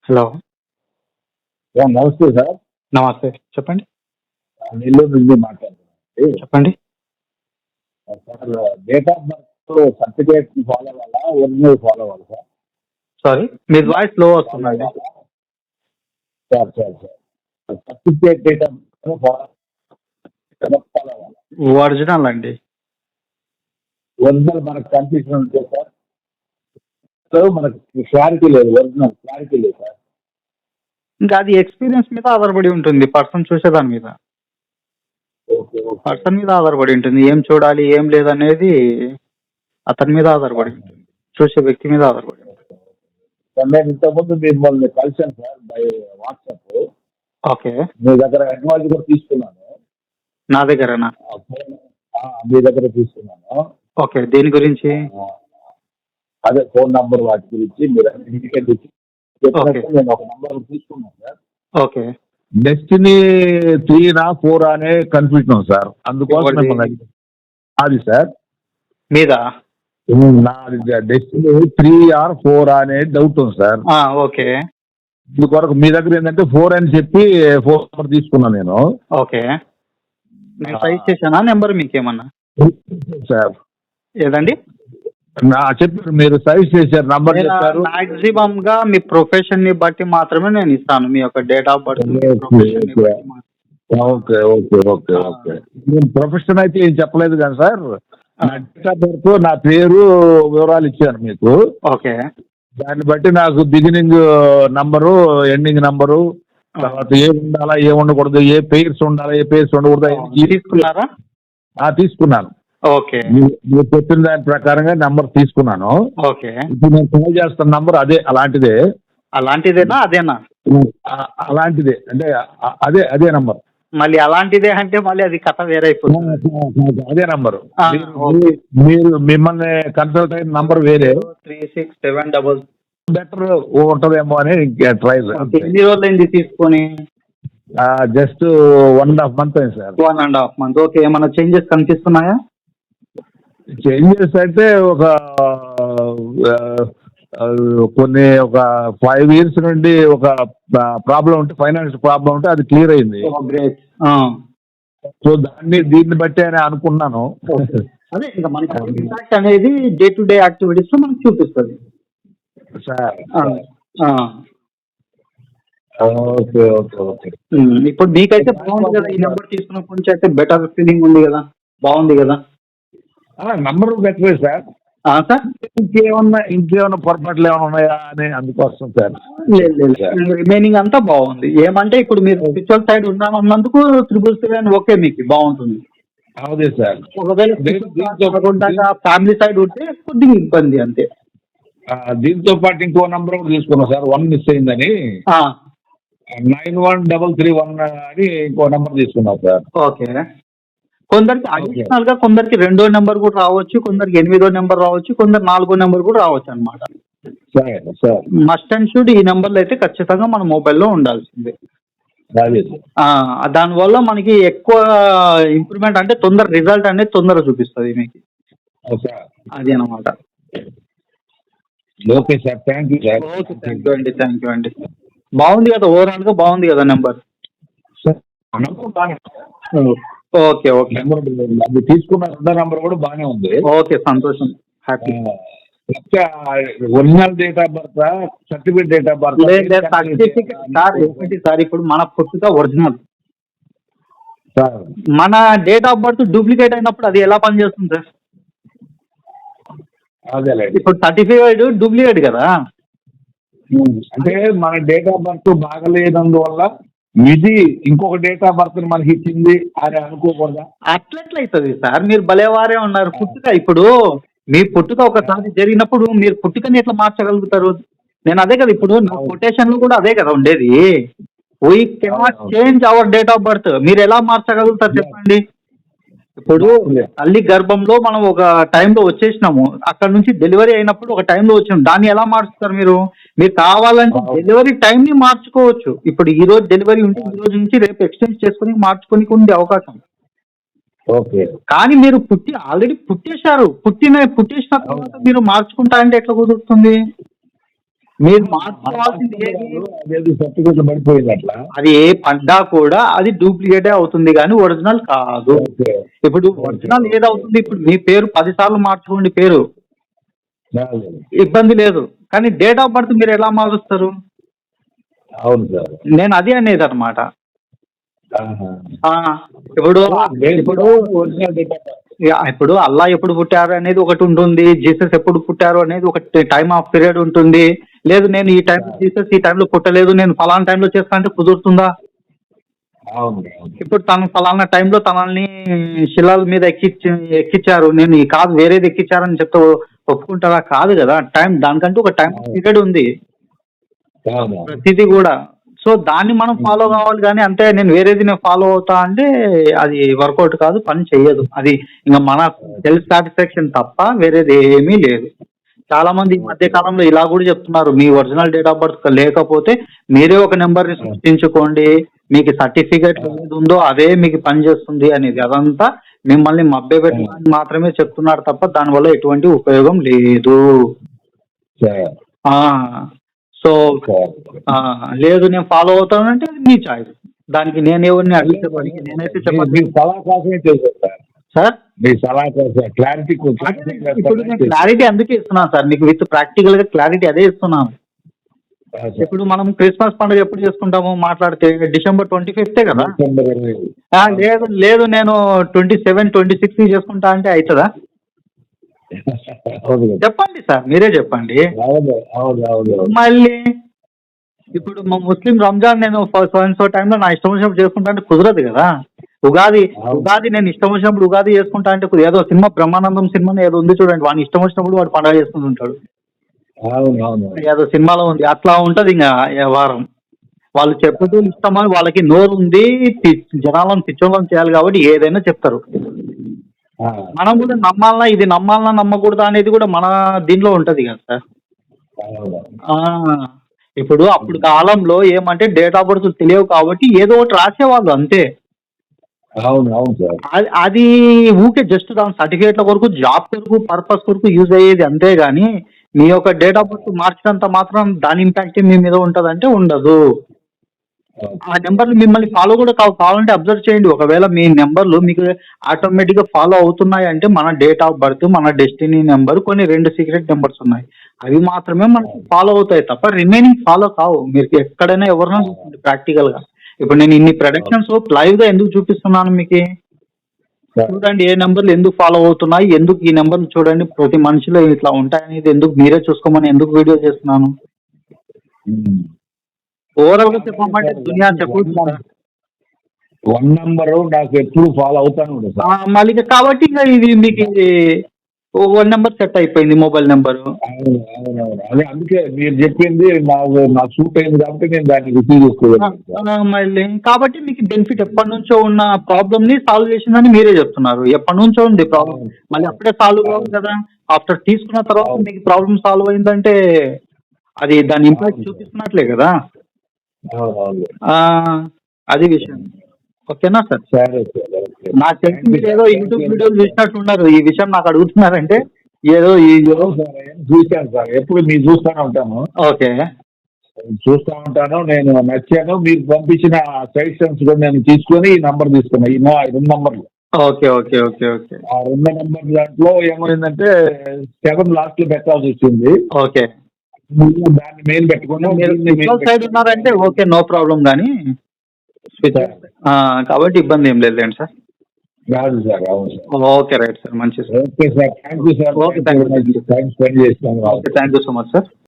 Hello. నమస్తే sir. నమస్తే. చెప్పండి. నెల్లూరు నుంచి మాట్లాడుతున్నాను. చెప్పండి. Sir, date of birth certificate follow అవ్వాలా, ఒరిజినల్ ఫాలో అవ్వాలి సార్? సారీ, మీ వాయిస్ స్లో వస్తుందండి. Sir sir sir certificate date of birth follow అవ్వాలి. ఒరిజినల్ అండి. ఒరిజినల్ మనకు కన్ఫ్యూజన్ ఉంటే సార్, సో మనకు క్లారిటీ లేదు, ఒరిజినల్ క్లారిటీ లేదు సార్. ఇంకా అది ఎక్స్పీరియన్స్ మీద ఆధారపడి ఉంటుంది, పర్సన్ చూసేదాని మీద. ఓకే ఓకే పర్సన్ మీద ఆధారపడి ఉంటుంది, ఏం చూడాలి ఏం లేదనేది అతని మీద ఆధారపడి ఉంటుంది, చూసే వ్యక్తి మీద ఆధారపడి ఉంటుంది. సార్, నేను ఇంతకుముందు మిమ్మల్ని కలిసాను సార్ బై వాట్సాప్. ఓకే. మీ దగ్గర అడ్వాన్స్ కూడా తీసుకున్నాను. నా దగ్గరనా? మీ దగ్గర తీసుకున్నాను. ఓకే, దేని గురించి? అదే ఫోన్ నంబర్ వాటి గురించి మీరు ఇండికేట్ ఇచ్చి చెప్పినట్టు నేను ఒక నంబర్ తీసుకున్నాను సార్. ఓకే. డెస్టినీ 3 or 4 అనే కన్ఫ్యూజన్ సార్, అందుకోసం మిమ్మల్ని అది సార్ మీద నాది డెస్టినీ 3 or 4 అనే డౌట్ ఉంది సార్. ఓకే. ఇందుకొరకు మీ దగ్గర ఏంటంటే 4 అని చెప్పి ఫోన్ నెంబర్ తీసుకున్నాను నేను. ఓకే. నేను సైజ్ చేశానా నెంబర్ మీకేమన్నా? సార్ ఏదండి? చెప్పారు, మీరు సైజ్ చేశారు, నంబర్ చెప్పారు. మాక్సిమం గా మీ ప్రొఫెషన్ ని బట్టి మాత్రమే నేను ఇస్తాను, మీ యొక్క date of birth. Okay okay okay okay నేను ప్రొఫెషన్ అయితే ఏం చెప్పలేదు కానీ సార్, నా డేట్ ఆఫ్ బర్త్, నా పేరు, వివరాలు ఇచ్చాను మీకు. ఓకే. దాన్ని బట్టి నాకు బిగినింగ్ నంబరు, ఎండింగ్ నంబరు, తర్వాత ఏ ఉండాలా ఏ ఉండకూడదు, ఏ పేర్స్ ఉండాలా ఏ పేర్స్ ఉండకూడదు తీసుకున్నారా? తీసుకున్నాను. ఓకే. మీరు చెప్పిన దాని ప్రకారంగా నంబర్ తీసుకున్నాను. ఓకే. ఇప్పుడు నేను కాల్ చేస్తున్న నంబర్ అదే, అలాంటిదే. అలాంటిదేనా అదేనా? అలాంటిదే అంటే అదే అదే నంబర్. మళ్ళీ అలాంటిదే అంటే మళ్ళీ అది కథ వేరే అయిపోతుంది. అదే నంబరు. మీరు మిమ్మల్ని కన్సల్ట్ అయిన నంబర్ వేరే. 3677 బెటర్ ఉంటుందేమో అని ట్రై. ఎన్ని రోజులైంది తీసుకొని? జస్ట్ 1.5 months అయింది సార్. 1.5 months. ఓకే. ఏమైనా చేంజెస్ కనిపిస్తున్నాయా? చేంజెస్ అంటే ఒక కొన్ని ఒక 5 years నుండి ఒక ప్రాబ్లం ఉంటే, ఫైనాన్స్ ప్రాబ్లం ఉంటే అది క్లియర్ అయింది. సో దీన్ని బట్టి అని అనుకున్నాను. అదే ఇంకా మనకి ఇంపాక్ట్ అనేది డే టు డే యాక్టివిటీస్ లో మనకు చూపిస్తుంది సార్. Okay okay okay. ఇప్పుడు మీకైతే బాగుంది కదా, ఈ నెంబర్ తీసుకున్నప్పటి నుంచి అయితే బెటర్ ఫీలింగ్ ఉంది కదా, బాగుంది కదా? నంబర్ బెటరే సార్. సార్, ఇంకేమన్నా పొరపాట్లు ఏమైనా ఉన్నాయా అని అందుకోసం సార్. లేదు, రిమైనింగ్ అంతా బాగుంది. ఏమంటే ఇప్పుడు మీరు స్పిరిచువల్ సైడ్ ఉన్నామన్నందుకు 777 ఓకే, మీకు బాగుంటుంది. అదే సార్. ఒకవేళ ఫ్యామిలీ సైడ్ ఉంటే కొద్దిగా ఇబ్బంది అంతే. దీంతో పాటు ఇంకో నంబర్ కూడా తీసుకున్నాం సార్, 1 మిస్ అయిందని. 9133 అని ఇంకో నంబర్ తీసుకున్నాం సార్. ఓకే. కొందరికి అడిషనల్ గా కొందరికి 2వ నెంబర్ కూడా రావచ్చు, కొందరికి 8వ నెంబర్ రావచ్చు, కొందరు 4వ నెంబర్ కూడా రావచ్చు అనమాట. మస్ట్ అండ్ షుడ్ ఈ నెంబర్లు అయితే ఖచ్చితంగా మన మొబైల్లో ఉండాల్సిందే. దానివల్ల మనకి ఎక్కువ ఇంప్రూవ్మెంట్ అంటే తొందర రిజల్ట్ అనేది తొందరగా చూపిస్తుంది మీకు. అది అనమాట. Okay sir, thank you sir. Okay, thank you అండి. బాగుంది కదా, ఓవరాల్ గా బాగుంది కదా నెంబర్? Okay okay. అది తీసుకున్న 2వ నంబర్ కూడా బాగానే ఉంది. ఓకే, సంతోషం, happy. Original date of birth, certificate date of birth? Certificate sir ఒకటి సార్, ఇప్పుడు మన పుట్టుక ఒరిజినల్ సార్, మన డేట్ ఆఫ్ బర్త్ డూప్లికేట్ అయినప్పుడు అది ఎలా పనిచేస్తుంది సార్? అదే ఇప్పుడు సర్టిఫికేట్ డూప్లికేట్ కదా. అంటే మన డేట్ ఆఫ్ బర్త్ బాగలేనందువల్ల ఇది ఇంకొక డేట్ ఆఫ్ బర్త్ మనకి ఇచ్చింది అని అనుకోకూడదా? అట్లెట్లయితుంది సార్, మీరు భలేవారే ఉన్నారు. పుట్టుక ఇప్పుడు మీ పుట్టుక ఒకసారి జరిగినప్పుడు మీరు పుట్టుకని ఎట్లా మార్చగలుగుతారు? నేను అదే కదా, ఇప్పుడు నా కొటేషన్లు కూడా అదే కదా ఉండేది. We cannot change our date of birth. మీరు ఎలా మార్చగలుగుతారు చెప్పండి? ఇప్పుడు తల్లి గర్భంలో మనం ఒక టైంలో వచ్చేసినాము, అక్కడ నుంచి డెలివరీ అయినప్పుడు ఒక టైంలో వచ్చినాము, దాన్ని ఎలా మార్చుతారు మీరు? మీరు కావాలంటే డెలివరీ టైంని మార్చుకోవచ్చు. ఇప్పుడు ఈ రోజు డెలివరీ ఉంటే ఈ రోజు నుంచి రేపు ఎక్స్టెండ్ చేసుకుని మార్చుకొని ఉండే అవకాశం. ఓకే. కానీ మీరు ఆల్రెడీ పుట్టేశారు, పుట్టేసిన తర్వాత మీరు మార్చుకుంటా అంటే ఎట్లా కుదురుతుంది? మీరు మార్చుకోవాల్సింది ఏది? అదేది సర్టిఫికెట్ పడిపోయింది అట్లా. అది ఏ పడ్డా కూడా అది డూప్లికేటే అవుతుంది కానీ ఒరిజినల్ కాదు. ఓకే. ఇప్పుడు ఒరిజినల్ ఏదవుతుంది, ఇప్పుడు మీ పేరు 10 సార్లు మార్చుకోండి పేరు, అదే. ఇబ్బంది లేదు. కానీ డేట్ ఆఫ్ బర్త్ మీరు ఎలా మారుస్తారు? అవును సార్. నేను అది అనేది అనమాట. ఆహా. ఇప్పుడు ఇప్పుడు ఒరిజినల్ డేటా. ఇప్పుడు అల్లా ఎప్పుడు పుట్టారు అనేది ఒకటి ఉంటుంది, జీసస్ ఎప్పుడు పుట్టారు అనేది ఒక టైమ్ ఆఫ్ పీరియడ్ ఉంటుంది. లేదు నేను ఈ టైంలో జీసస్ ఈ టైంలో పుట్టలేదు, నేను ఫలానా టైంలో చేస్తా అంటే కుదురుతుందా? అవును అవును. ఇప్పుడు తను ఫలానా టైంలో తనని శిలాల మీద ఎక్కించారు, నేను ఈ కాదు వేరేది ఎక్కించారని చెప్తే ఒప్పుకుంటారా? కాదు కదా. టైం దానికంటూ ఒక టైం పీరియడ్ ఉంది అవును. ప్రతిదీ కూడా. సో దాన్ని మనం ఫాలో కావాలి కానీ అంతే నేను వేరేది నేను ఫాలో అవుతా అంటే అది వర్కౌట్ కాదు, పని చెయ్యదు. అది ఇంకా మన సెల్ఫ్ సాటిస్ఫాక్షన్ తప్ప వేరేది ఏమీ లేదు. చాలా మంది ఈ మధ్య కాలంలో ఇలా కూడా చెప్తున్నారు, మీ ఒరిజినల్ డేట్ ఆఫ్ బర్త్ లేకపోతే మీరే ఒక నెంబర్ని సృష్టించుకోండి, మీకు సర్టిఫికేట్ ఏది ఉందో అదే మీకు పనిచేస్తుంది అనేది. అదంతా మిమ్మల్ని మభ్యపెట్టడానికి మాత్రమే చెప్తున్నారు తప్ప దానివల్ల ఎటువంటి ఉపయోగం లేదు. సో లేదు నేను ఫాలో అవుతానంటే అది మీ చాయిస్. దానికి నేను ఎవరిని అడిగితే నేనైతే చెప్పండి సార్. మీ సలహా కోసం క్లారిటీ ఇప్పుడు నేను క్లారిటీ అందుకే ఇస్తున్నాను సార్, మీకు విత్ ప్రాక్టికల్ గా క్లారిటీ అదే ఇస్తున్నాను. ఇప్పుడు మనం క్రిస్మస్ పండుగ ఎప్పుడు చేసుకుంటాము మాట్లాడితే డిసెంబర్ 25 కదా. లేదు లేదు నేను 27, 26 చేసుకుంటా అంటే అవుతుందా? చెప్పండి సార్, మీరే చెప్పండి. మళ్ళీ ఇప్పుడు మా ముస్లిం రంజాన్ నేను సో టైంలో నా ఇష్టం వచ్చినప్పుడు చేసుకుంటా అంటే కుదరదు కదా. ఉగాది నేను ఇష్టం వచ్చినప్పుడు ఉగాది చేసుకుంటా అంటే ఏదో సినిమా బ్రహ్మానందం సినిమా ఏదో ఉంది చూడండి, వాడిని ఇష్టం వచ్చినప్పుడు వాడు పండుగ చేసుకుంటుంటాడు, ఏదో సినిమాలో ఉంది. అట్లా ఉంటది ఇంకా వ్యవహారం. వాళ్ళు చెప్పదు ఇష్టమని, వాళ్ళకి నోరు ఉంది, జనాలను పిచ్చోళ్ళని చేయాలి కాబట్టి ఏదైనా చెప్తారు. మనం కూడా నమ్మాలన్నా ఇది నమ్మాలన్నా నమ్మకూడదా అనేది కూడా మన దీనిలో ఉంటది కదా సార్. ఇప్పుడు అప్పుడు కాలంలో ఏమంటే డేట్ ఆఫ్ బర్త్ తెలియవు కాబట్టి ఏదో ఒకటి రాసేవాళ్ళు అంతే. అవును అవును సార్. అది ఊకే జస్ట్ దాని సర్టిఫికేట్ల కొరకు, జాబ్ కొరకు, పర్పస్ కొరకు యూజ్ అయ్యేది అంతే గానీ మీ యొక్క డేట్ ఆఫ్ బర్త్ మార్చినంత మాత్రం దాని ఇంపాక్ట్ మీ మీద ఉంటుందంటే ఉండదు. ఆ నెంబర్లు మిమ్మల్ని ఫాలో కూడా కావాలంటే అబ్జర్వ్ చేయండి. ఒకవేళ మీ నెంబర్లు మీకు ఆటోమేటిక్గా ఫాలో అవుతున్నాయి అంటే మన డేట్ ఆఫ్ బర్త్, మన డెస్టినీ నెంబర్, కొన్ని 2 సీక్రెట్ నెంబర్స్ ఉన్నాయి, అవి మాత్రమే మనకి ఫాలో అవుతాయి తప్ప రిమైనింగ్ ఫాలో కావు. మీరు ఎక్కడైనా ఎవరైనా చూస్తుంది ప్రాక్టికల్గా. ఇప్పుడు నేను ఇన్ని ప్రొడక్షన్స్ లైవ్గా ఎందుకు చూపిస్తున్నాను మీకు? చూడండి ఏ నెంబర్లు ఎందుకు ఫాలో అవుతున్నాయి, ఎందుకు ఈ నెంబర్లు చూడండి ప్రతి మనిషిలో ఇట్లా ఉంటాయనేది ఎందుకు మీరే చూసుకోమని ఎందుకు వీడియో చేస్తున్నాను. ఓవరాల్ గా చెప్పమంటే దునియా చెప్పు 1 నెంబర్ నాకు ఎప్పుడు ఫాలో అవుతాను మళ్ళీ కాబట్టి ఇంకా ఇది మీకు 1 నెంబర్ సెట్ అయిపోయింది మొబైల్ నెంబరు. అదే అందుకే మీరు చెప్పింది నాకు సూట్ అయింది కాబట్టి నేను దాన్ని రిసీవ్ చేసుకోవాలి. మళ్ళీ కాబట్టి మీకు బెనిఫిట్ ఎప్పటి నుంచో ఉన్న ప్రాబ్లమ్ ని సాల్వ్ చేసిందని మీరే చెప్తున్నారు. ఎప్పటి నుంచో ఉంది ప్రాబ్లం, మళ్ళీ అప్పుడే సాల్వ్ కావాలి కదా. ఆఫ్టర్ తీసుకున్న తర్వాత మీకు ప్రాబ్లమ్ సాల్వ్ అయిందంటే అది దాని ఇంపాక్ట్ చూపిస్తున్నట్లే కదా. అది విషయం. ఓకేనా సార్? నాకు తెలిసి మీరు ఏదో యూట్యూబ్ వీడియోలు చూసినట్టున్నారు, ఈ విషయం నాకు అడుగుతున్నారంటే ఏదో చూశాను సార్, ఎప్పుడు మీరు చూస్తూనే ఉంటాను. ఓకే చూస్తూ ఉంటాను, నేను నచ్చాను. మీరు పంపించిన సజెషన్స్ కూడా నేను తీసుకొని ఈ నంబర్ తీసుకున్నా, ఈ 2 నంబర్లు. Okay okay okay okay. ఆ 2 నంబర్ దాంట్లో ఏమైందంటే 7 లాస్ట్ లో పెట్టాల్సి వచ్చింది. ఓకే దాన్ని మెయిల్ పెట్టుకున్నా సైడ్ ఉన్నారంటే ఓకే నో ప్రాబ్లం. కానీ కాబట్టి ఇబ్బంది ఏం లేదు సార్. కాదు సార్. అవును ఓకే రైట్ సార్, మంచిది sir. Okay sir, thank you sir. Okay thank you so much sir.